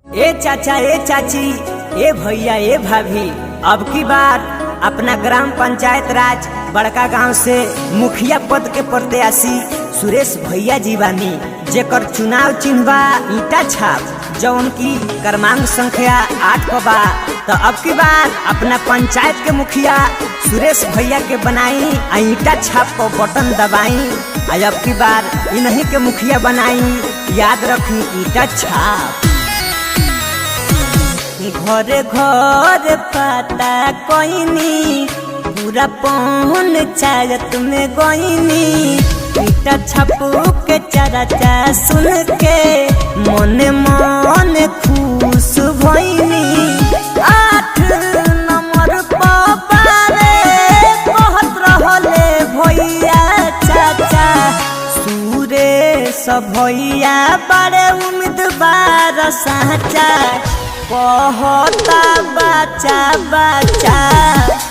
ए चाचा ए चाची ए भैया ए भाभी, अब की बार अपना ग्राम पंचायत राज बड़का गांव से मुखिया पद के प्रत्याशी सुरेश भैया जी बानी, जेकर चुनाव चिन्ह बा ईटा छाप, जौन की क्रमांक संख्या 8 पर बा। तो अब की बार अपना पंचायत के मुखिया सुरेश भैया के बनाई आ ईटा छाप पर बटन दबाई। अब की बार इन्हीं के मुखिया बनाई, याद रखी ईटा छाप। घरे घर पता कोइनी पूरा पंचायत में गोइनी, ईटा छापू के चर्चा सुन के मन मन खुश भइनी। 8 नंबर पारे कहत रहले भैया चाचा, सुरेश भैया बड़े उम्मीदवार साचा, कहता बच्चा बच्चा,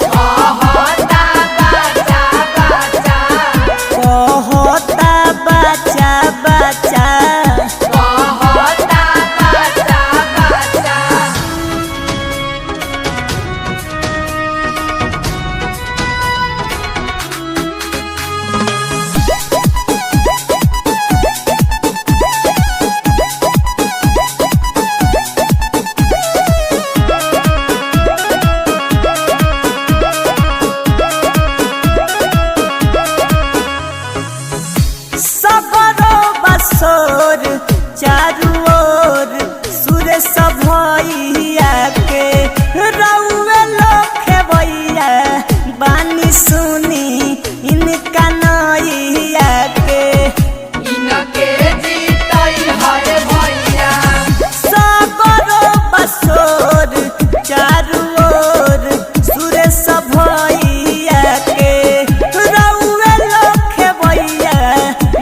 कहता बच्चा बच्चा, कहता बच्चा बच्चा, कहता बच्चा बच्चा। बसोर चारू ओर सुरेश भैया के रउए लोखे भैया बानी सुनी इनका नैया के, इनके जीतई हर भैया। सबरो बसोर चारू ओर सुरेश भैया के रउए लोखे भैया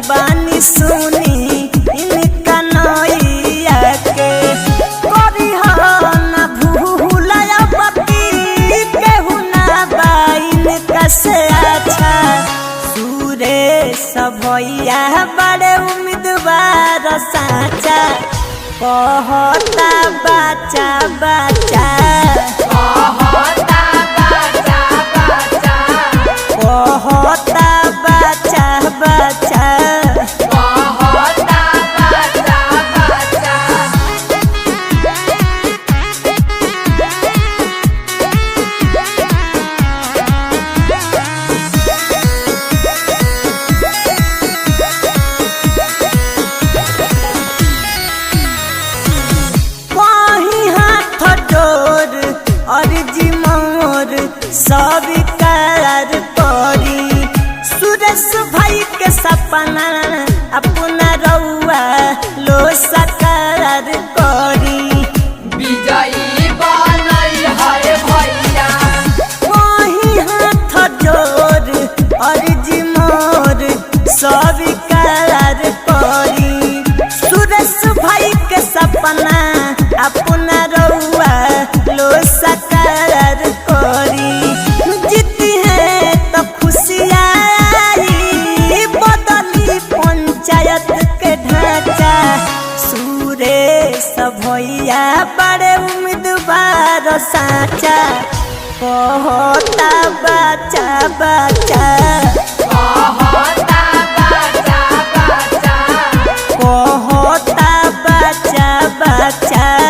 बानी सुनी इनका नैया के। करिहना भूलया पति केहू ना बाइन कसे अच्छा, सुरेश भैया बड़े उम्मीदवार साचा, कहता बच्चा बच्चा, कहता बच्चा बच्चा, कहता बच्चा बच्चा। अर्जी मोर सब करार करी, सुरेश भाई के सपना अपना रउआ लो साकार करी। विजयी बनई हर भैया वही हाथ जोर, अर्जी मोर सब करार करी, सुरेश भाई के सपना अपना रउआ लो साकार करी। जीती है तो खुशियाँ आई, बदली पंचायत के ढांचा, सुरेश भैया बड़े उम्मीदवार साचा, कहता बच्चा बच्चा, कहता बच्चा बच्चा, कहता बच्चा बच्चा।